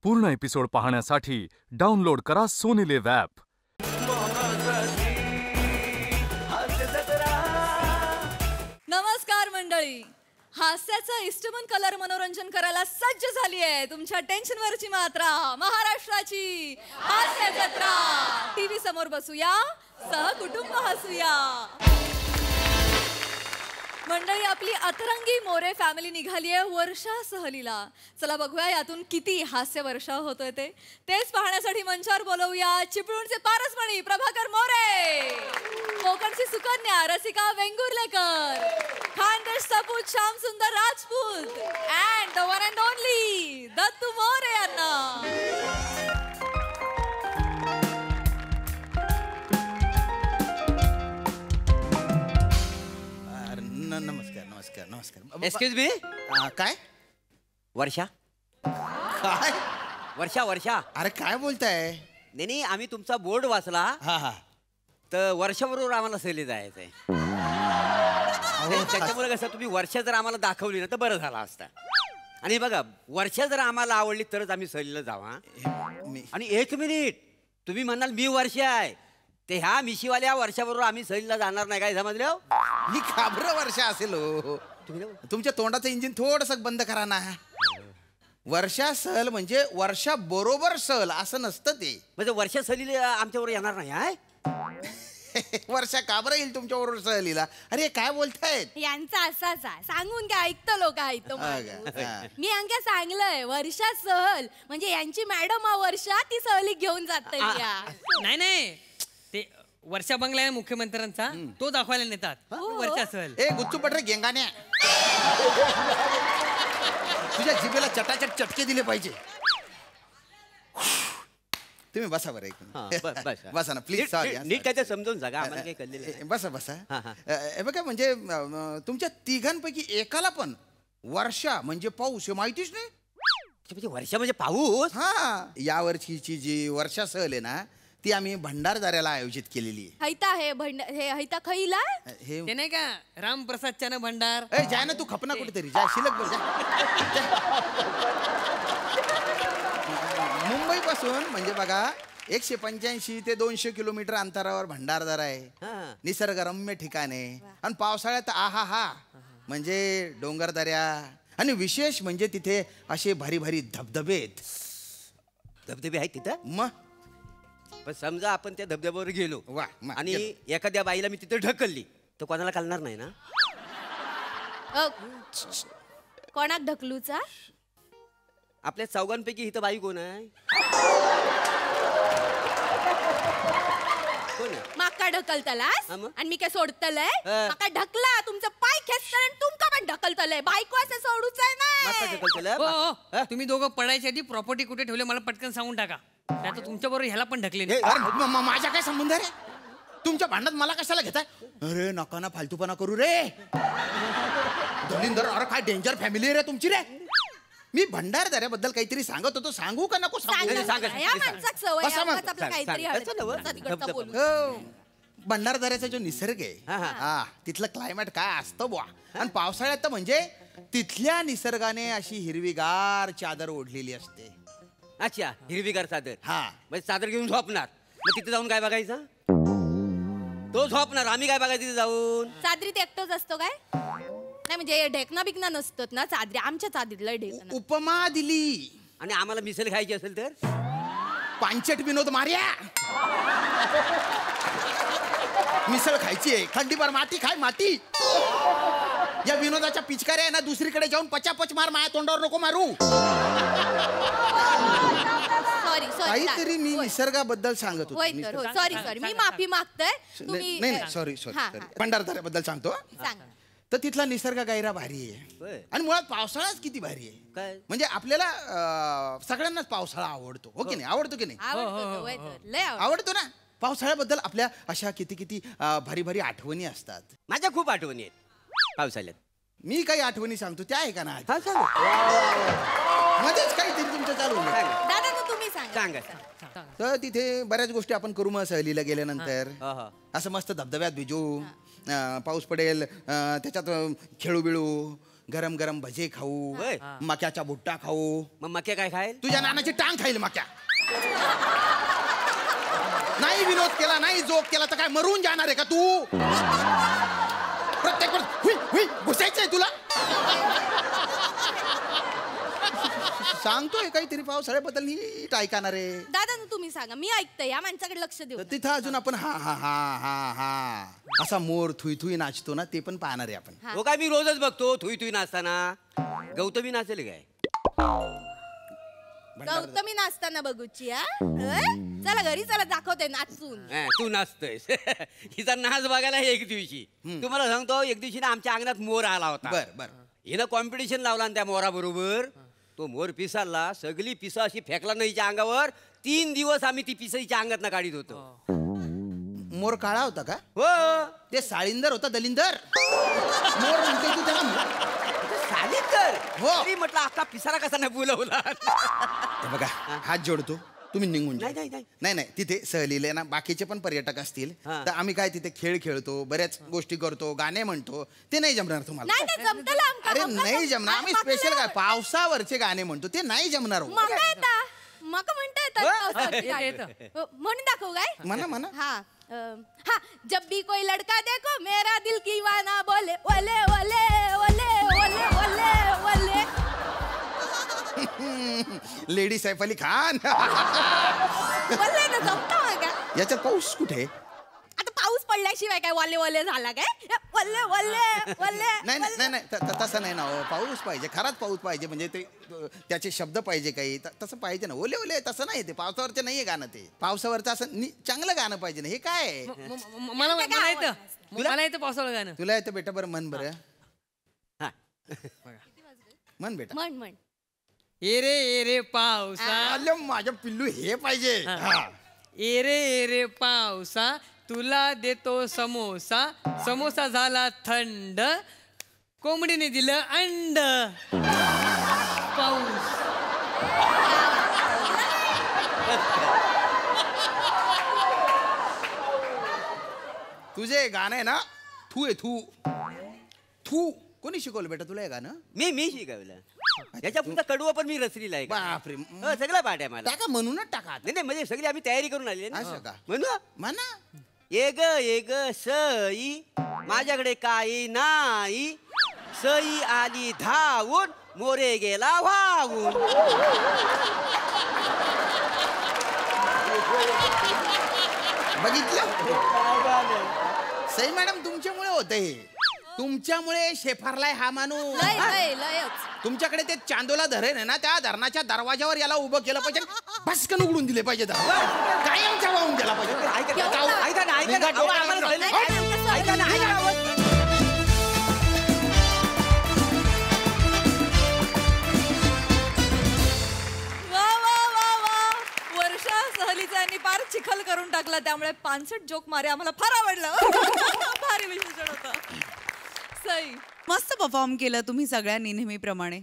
पूर्ण एपिसोड पाहण्यासाठी डाउनलोड करा सोनी लिव्ह ॲप. नमस्कार मंडळी, हास्याचा इष्टमन कलर मनोरंजन करायला सज्ज झाली आहे तुमच्या टेन्शनवरची मात्रा महाराष्ट्राची हास्य जत्रा. टीव्ही समोर बसूया, सहकुटुंब हसूया. मंडळी, आपली अतरंगी मोरे फॅमिली निघाली आहे वर्षा सहलीला. चला बघूया यातून किती हास्य वर्षा होतोय तेच पाहण्यासाठी मंचावर बोलवूया चिपळूणचे पारसमणी प्रभाकर मोरे, कोकणची सुकन्या रसिका वेंगुर्लेकर, खानदेश सपूत श्याम सुंदर Rajput and the one and only Dattu More यांना. नमस्कार नमस्कार नमस्कार. Excuse me. काय वर्षा काय वर्षा वर्षा अरे काय बोलताय? नाही आम्ही तुमचा बोर्ड वाचला. हा हा. तर वर्षाबरोबर आम्हाला सहली जायचंय. त्याच्यामुळे कसं तुम्ही वर्षा जर आम्हाला दाखवली ना तर बरं झालं असतं. आणि बघा, वर्षा जर आम्हाला आवडली तरच आम्ही सहलीला जावा. आणि एक मिनिट, तुम्ही म्हणाल मी वर्षा आहे, ते ह्या मिशीवाल्या वर्षाबरोबर आम्ही सहलीला जाणार नाही, काय समजलं? मी खाबर वर्षा असेल हो. तुमच्या तोंडाचं इंजिन थोडस बंद करा ना. वर्षा सहल म्हणजे वर्षा बरोबर सहल असं नसतं ते. म्हणजे वर्षा सहलीला आमच्याबरोबर येणार नाही आहे. वर्षा का बरं येईल तुमच्या बरोबर सहलीला? अरे काय बोलतायत? यांचा असाच आहे, सांगून काय ऐकतं लोक ऐकतो. मी यांना सांगलंय वर्षा सहल म्हणजे यांची मॅडम वर्षा ती सहली घेऊन जाते. नाही नाही, ते वर्षा बंगला आहे मुख्यमंत्र्यांचा, तो दाखवायला नेतात. वर्षा सहल. ए गुच्चू पटरे गेंगाण्या, तुझ्या जिभेला चटाचट चटके दिले पाहिजे. तुम्ही बसा बरं एक बसा ना प्लीज. सॉरी, नीट काय ते समजून सांगा आम्हाला, काही कळलेलं. बसा बसा. हे बघा, म्हणजे तुमच्या तिघांपैकी एकाला पण वर्षा म्हणजे पाऊस हे माहितीच नाही. म्हणजे वर्षा म्हणजे पाऊस. हा, या वर्षीची जी वर्षा सहल आहे ना ती आम्ही भंडारदऱ्याला आयोजित केलेली आहे. हैता हे हे हैता खैला हे ते नाही का रामप्रसाद चन भंडार. ए जाय ना तू, खपना कुठेतरी जा, शिलक बर जा. मुंबई पासून म्हणजे बघा 185 ते 200 किलोमीटर अंतरावर भंडारदरा आहे. निसर्गरम्य ठिकाण आहे. आणि पावसाळ्यात आहा हा म्हणजे डोंगरदऱ्या, आणि विशेष म्हणजे तिथे असे भारी भारी धबधबे आहेत तिथं. मग पण समजा आपण त्या धबधब्यावर गेलो वा आणि एखाद्या बाईला मी तिथे ढकलली तर कोणाला कळणार नाही ना? कोणाक ढकलूचा? आपल्या चौघांपैकी इथं बाई कोण आहे? कोण आहे? माका ढकलतलास आणि मी काय सोडतलय? माका ढकला, तुमचं पाय खेचतलय आणि तुमका पण ढकलतलय. बायको असं सोडूच आहे ना. तुम्ही दोघं पडायच्या आधी प्रॉपर्टी कुठे ठेवले मला पटकन सांगून टाका. आता तुमच्या बरोबर ह्याला पण ढकले. माझ्या काय संबंध रे? तुमच्या भांडणात मला कशाला घेताय? अरे नका ना फालतूपणा करू रे दलिंदर. अरे काय डेंजर फॅमिली रे तुमची रे. मी भंडारदऱ्याबद्दल काहीतरी सांगत होतो, सांगू का नको सांगू? भंडारदऱ्याचा जो निसर्ग आहे तिथलं क्लायमेट काय असतं बुवा. आणि पावसाळ्यात तर म्हणजे तिथल्या निसर्गाने अशी हिरवीगार चादर ओढलेली असते. अच्छा, हिरवीगार चादर. हा, म्हणजे चादर घेऊन झोपणार. मग तिथे जाऊन काय बघायचं? तो झोपणार, आम्ही काय बघायचं तिथे जाऊन? चादरीत एकटोच असतो काय? नाही म्हणजे ढेकणा बिकना नसतात ना चादरी. आमच्या चादरीतलं ढेकणा. उपमा दिली. आणि आम्हाला मिसल खायची असेल तर पांचट विनोद मार्या. मिसळ खायची आहे, खंडीभर माती खाय माती. या विनोदाच्या पिचकाऱ्या आहे ना दुसरीकडे जाऊन पचापच मार, माया तोंडावर नको मारू. सॉरी काहीतरी मी निसर्गाबद्दल सांगत होतो. सॉरी मी माफी मागतोय. नाही सॉरी भंडारदऱ्याबद्दल सांगतो. तर तिथला निसर्ग गायरा भारी आहे. आणि मुळात पावसाळाच किती भारी आहे. म्हणजे आपल्याला सगळ्यांनाच पावसाळा आवडतो, हो की नाही? आवडतो की नाही? आवडतो ना. पावसाळ्याबद्दल आपल्या अशा किती किती भारी भारी आठवणी असतात. माझ्या खूप आठवणी आहेत पावसाळ्यात. मी काही आठवणी सांगतो त्या आहे का ना? मध्येच काहीतरी तुमचं चालू दादा तुम्ही सांगा. तर तिथे बऱ्याच गोष्टी आपण करू मग सहलीला गेल्यानंतर. असं मस्त धबधब्यात भिजू, पाऊस पडेल त्याच्यात खेळू बिळू, गरम गरम भजे खाऊ होय. मक्याचा भुट्टा खाऊ. मग मक्या काय खाईल? तुझ्या नानाची टांग खाईल मक्या. नाही विनोद केला, नाही जोक केला तर काय मरून जाणार आहे का तू? प्रत्येक वेळेस हुई हुई घुसायचंय तुला. सांगतोय काहीतरी पावसाळ्याबद्दल नीट ऐकणार आहे. दादा तुम्ही सांगा, मी ऐकते, या माणसाकडे लक्ष देऊ. तर तिथं अजून आपण हा हा हा हा हा असा मोर थुई थुई नाचतो ना, ते पण पाहणार आहे आपण. हो काय, मी रोजच बघतो थुई थुई नाचताना. गौतमी नाचेल काय? गौतमी नाचताना बघूची. चला घरी चला, दाखवते नाचून. तू नाचतोयस. हिचा नाच बघायला एक दिवशी तुम्हाला सांगतो, एक दिवशी ना आमच्या अंगणात मोर आला होता. बर बर. हिनं कॉम्पिटिशन लावला आणि त्या मोराबरोबर तो मोर पिसाला, सगळी पिसा अशी फेकला नाही हिच्या अंगावर. 3 दिवस आम्ही ती पिसा हिच्या अंगात काढीत होतो. मोर काळा होता का? हो. ते साळींदर होता, दलिंदर. मोर म्हणते तू त्याला. सालीकर हो. तरी म्हटलं आता पिसारा कसा नाही बोलवला. हे बघा, हात जोडतो, तुम्ही निघून जा. नाही, नाही, नाही नाही, तिथे सहलीला ना बाकीचे पण पर्यटक असतील हा. तर आम्ही काय तिथे खेळ खेळतो, बऱ्याच गोष्टी करतो, गाणे म्हणतो. ते नाही जमणार तुम्हाला. नाही नाही जमतलं आमका. अरे नाही जमणार. आम्ही स्पेशल काय पावसावरचे गाणे म्हणतो, ते नाही जमणार हो. मका येता, मका म्हणता येतात पावसावरची गाणी. येतं. म्हणून दाखवू काय? म्हणा म्हणा. हाँ हाँ, जब भी कोई लड़का देखो मेरा दिल दीवाना बोले ओले ओले ओले ओले ओले ओले. लेडी सैफ अली खान. बोलले ना, जमतं मग. याच्यात पाऊस कुठे? आता पाऊस पडल्याशिवाय काय ओले ओले झाला काय? ओले ओले ओले. नाही नाही नाही नाही, तसं नाही ना हो. पाऊस पाहिजे, खराच पाऊस पाहिजे. म्हणजे ते त्याचे शब्द पाहिजे काही, तसं पाहिजे ना. ओले ओले तसं नाही, ते पावसावरचं नाहीये गाणं. ते पावसावरचं असं चांगलं गाणं पाहिजे ना. हे काय आहे? मला येतं, मला येतं पावसाळा गाणं. तुला येतं बेटा? बरं मन बरं. हा. मन बेटा. म्हण म्हण. ए रे पावसा, अरे माझ्या पिल्लू हे पाहिजे. हा. ए रे पावसा, तुला देतो समोसा. समोसा झाला थंड, कोंबडीने दिलं अंड. पाऊस. तुझे गाणं आहे ना, थू आहे थू. थू कोणी शिकवलं बेटा तुला हे गाणं? मी शिकवलं. याच्या पुढचा कडवं पण मी रचलेला आहे. बापरे. हो, सगळं पाठ आहे मला. टाका, म्हणूनच टाका. नाही नाही, म्हणजे सगळी आम्ही तयारी करून आली ना. असं का? म्हणू म्हणा. ये ग सई, माझ्याकडे काही नाही. सई आली धावून, मोरे गेला वाहून. बघितलं? सई मॅडम तुमच्यामुळे होतं हे. तुमच्यामुळे शेफारलाय हा माणूस. लय लय लयच. तुमच्याकडे ते चांदोला धरण आहे ना, त्या धरणाच्या दरवाजावर याला उभं केलं पाहिजे. भस्कन उघडून दिले पाहिजे. कायमच्या वाहून दिला पाहिजे. ऐका ना, अहो, आम्हाला कळलं. ऐका ना, ऐका ना. वा वा वा वा, वर्षा सहलीचा यांनी पार चिखल करून टाकला. त्यामुळे 65 जोक मारे आम्हाला फार आवडलं. भारी विशेषण होतं. सई मस्त परफॉर्म केलं तुम्ही सगळ्यांनी नेहमीप्रमाणे.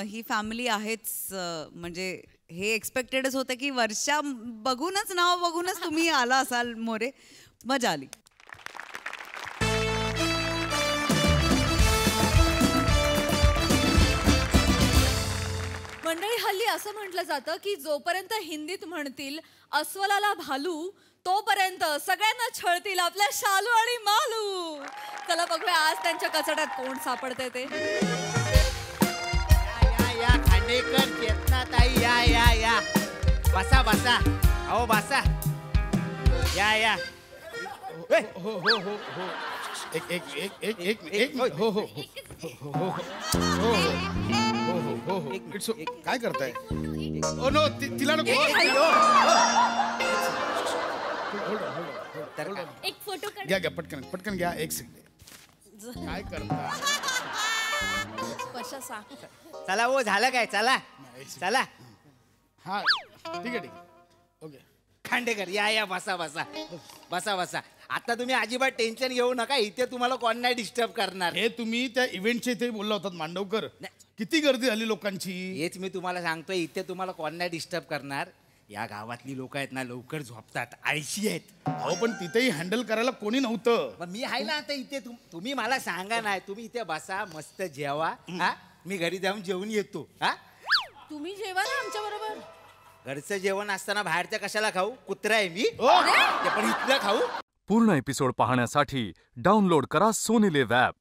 ही फॅमिली आहेच. म्हणजे हे एक्सपेक्टेडच होतं की वर्षा बघूनच, नाव बघूनच तुम्ही आला असाल मोरे. मजा आली. मंडळी, हल्ली असं म्हटलं जातं की जोपर्यंत हिंदीत म्हणतील अस्वलाला भालू, तोपर्यंत सगळ्यांना छळतील आपल्या शालू आणि मालू. चला बघूया आज त्यांच्या कचड्यात कोण सापडते ते. या खांडेकर चेतनाताई, या या या, बसा बसा. अहो बसा. या या. हो हो हो हो, एक एक एक एक एक एक हो हो हो हो हो हो हो हो. इट्स काय करताय? ओ नो, तिला नको. एक फोटो काढ. घ्या घ्या, पटकन पटकन घ्या. एक सेकंड. काय करता? कशा सांग. चला हो, झालं काय? चला चला. हा ठीक आहे. ओके. खांडेकर, या या, बसा बसा बसा बसा. आता तुम्ही अजिबात टेन्शन घेऊ नका. इथे तुम्हाला कोण नाही डिस्टर्ब करणार. हे तुम्ही त्या इव्हेंटच्या इथे बोलला होतात मांडवकर. किती गर्दी झाली लोकांची. हेच मी तुम्हाला सांगतोय, इथे तुम्हाला कोण नाही डिस्टर्ब करणार. या गावातली लोक आहेत ना लवकर झोपतात, आळशी आहेत. अहो पण तिथेही हँडल करायला कोणी नव्हतं. पण मी आहे ना आता इथे. तुम्ही मला सांगा नाही, तुम्ही इथे बसा, मस्त जेवा. हा, मी घरी जाऊन जेवून येतो. हा, तुम्ही जेवा ना आमच्या बरोबर. घरचं जेवण असताना बाहेरचं कशाला खाऊ? कुत्रा आहे मी. ते पण इथलं खाऊ. पूर्ण एपिसोड पाहण्यासाठी डाउनलोड करा सोनी लिव्ह ॲप.